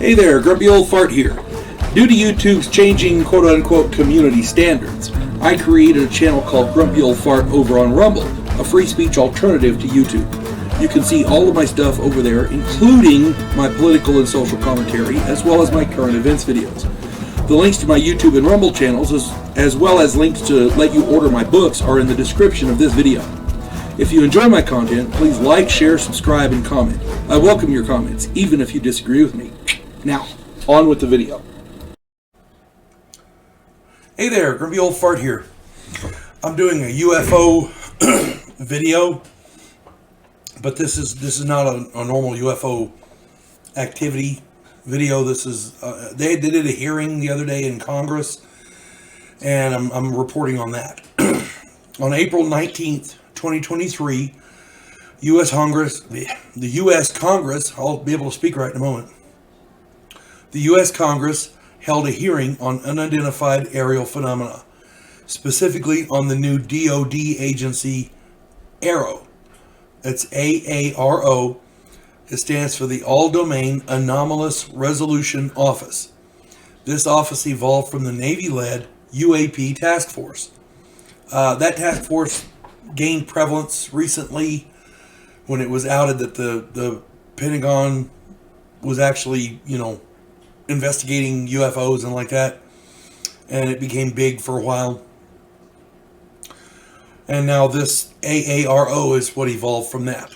Hey there, Grumpy Old Fart here. Due to YouTube's changing quote-unquote community standards, I created a channel called Grumpy Old Fart over on Rumble, a free speech alternative to YouTube. You can see all of my stuff over there, including my political and social commentary, as well as my current events videos. The links to my YouTube and Rumble channels, as well as links to let you order my books, are in the description of this video. If you enjoy my content, please like, share, subscribe, and comment. I welcome your comments, even if you disagree with me. Now, on with the video. Hey there, Grumpy Old Fart here. I'm doing a UFO video, but this is not a normal UFO activity video. This is they did a hearing the other day in Congress, and I'm reporting on that. On April 19th, 2023, U.S. Congress, the U.S. Congress, I'll be able to speak right in a moment. The U.S. Congress held a hearing on unidentified aerial phenomena, specifically on the new DoD agency, AARO. It's AARO. It stands for the All-Domain Anomalous Resolution Office. This office evolved from the Navy-led UAP task force. That task force gained prevalence recently when it was outed that the Pentagon was actually, investigating UFOs and like that, and it became big for a while. And now this AARO is what evolved from that.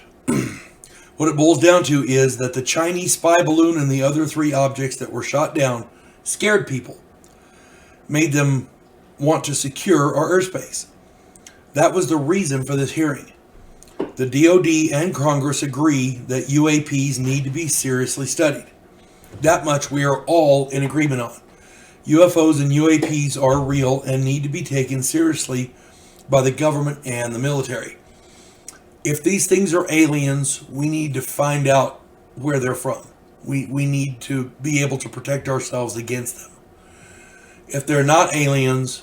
What it boils down to is that the Chinese spy balloon and the other 3 objects that were shot down scared people, made them want to secure our airspace. That was the reason for this hearing. The DoD and Congress agree that UAPs need to be seriously studied. That much we are all in agreement on. UFOs and UAPs are real and need to be taken seriously by the government and the military. If these things are aliens, we need to find out where they're from. We need to be able to protect ourselves against them. If they're not aliens,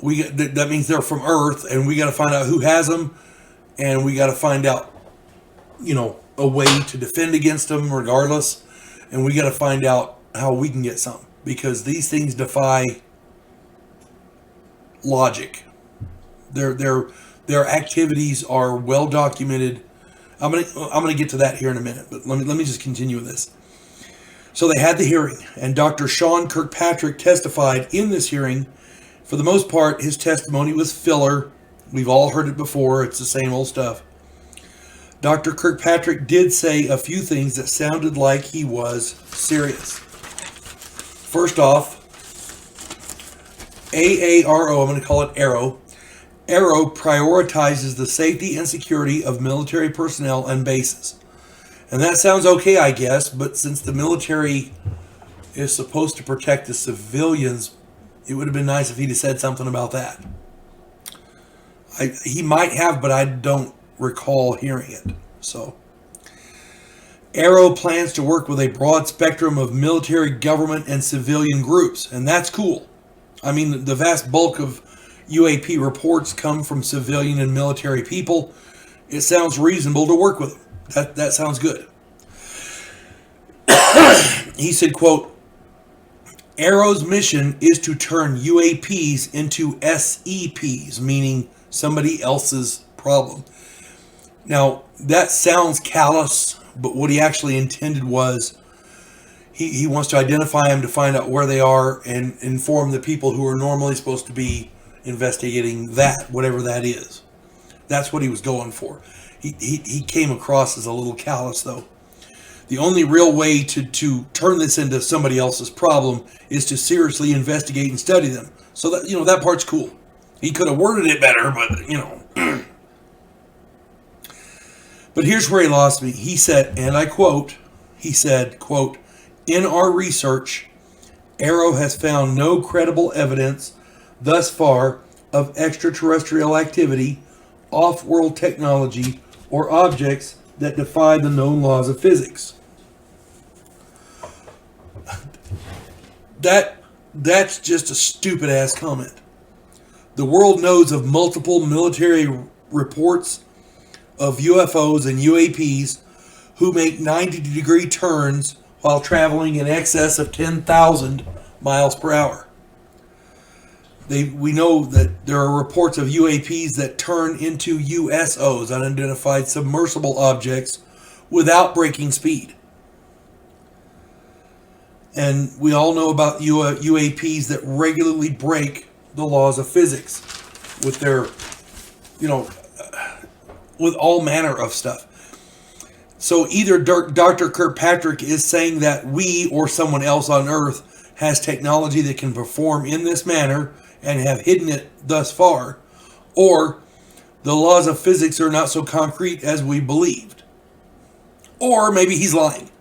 that means they're from Earth, and we got to find out who has them, and we got to find out, a way to defend against them regardless, and we got to find out how we can get some, because these things defy logic. Their activities are well documented. I'm gonna get to that here in a minute, but let me just continue with this. So they had the hearing, and Dr. Sean Kirkpatrick testified in this hearing. For the most part, his testimony was filler. We've all heard it before. It's the same old stuff. Dr. Kirkpatrick did say a few things that sounded like he was serious. First off, AARO, I'm going to call it AARO. AARO prioritizes the safety and security of military personnel and bases. And that sounds okay, I guess, but since the military is supposed to protect the civilians, it would have been nice if he'd have said something about that. He might have, but I don't recall hearing it. So, AARO plans to work with a broad spectrum of military, government, and civilian groups, and that's cool. I mean, the vast bulk of UAP reports come from civilian and military people. It sounds reasonable to work with them. That sounds good. He said, quote, AARO's mission is to turn UAPs into SEPs, meaning somebody else's problem. Now, that sounds callous, but what he actually intended was he wants to identify them to find out where they are and inform the people who are normally supposed to be investigating that, whatever that is. That's what he was going for. He came across as a little callous, though. The only real way to turn this into somebody else's problem is to seriously investigate and study them. So that, that part's cool. He could have worded it better, but, But here's where he lost me. He said, and I quote, quote, in our research, AARO has found no credible evidence thus far of extraterrestrial activity, off-world technology, or objects that defy the known laws of physics. That's just a stupid-ass comment. The world knows of multiple military reports of UFOs and UAPs who make 90-degree turns while traveling in excess of 10,000 miles per hour. We know that there are reports of UAPs that turn into USOs, unidentified submersible objects, without breaking speed. And we all know about UAPs that regularly break the laws of physics with their, with all manner of stuff. So either Dr. Kirkpatrick is saying that we or someone else on Earth has technology that can perform in this manner and have hidden it thus far, or the laws of physics are not so concrete as we believed. Or maybe he's lying.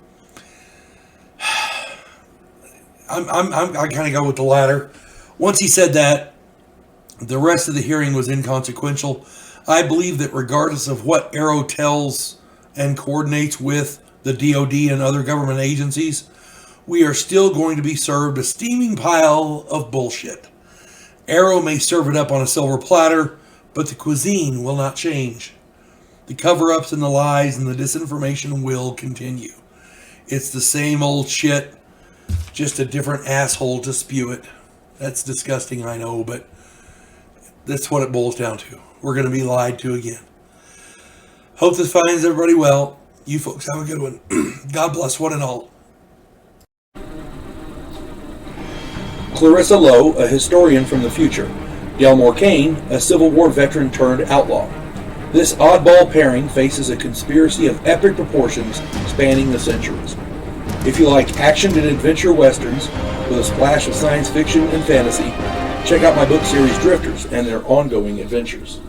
I kind of go with the latter. Once he said that, the rest of the hearing was inconsequential. I believe that regardless of what AARO tells and coordinates with the DoD and other government agencies, we are still going to be served a steaming pile of bullshit. AARO may serve it up on a silver platter, but the cuisine will not change. The cover-ups and the lies and the disinformation will continue. It's the same old shit, just a different asshole to spew it. That's disgusting, I know, but that's what it boils down to. We're going to be lied to again. Hope this finds everybody well. You folks have a good one. God bless one and all. Clarissa Lowe, a historian from the future. Delmore Kane, a Civil War veteran turned outlaw. This oddball pairing faces a conspiracy of epic proportions spanning the centuries. If you like action and adventure westerns with a splash of science fiction and fantasy, check out my book series Drifters and their ongoing adventures.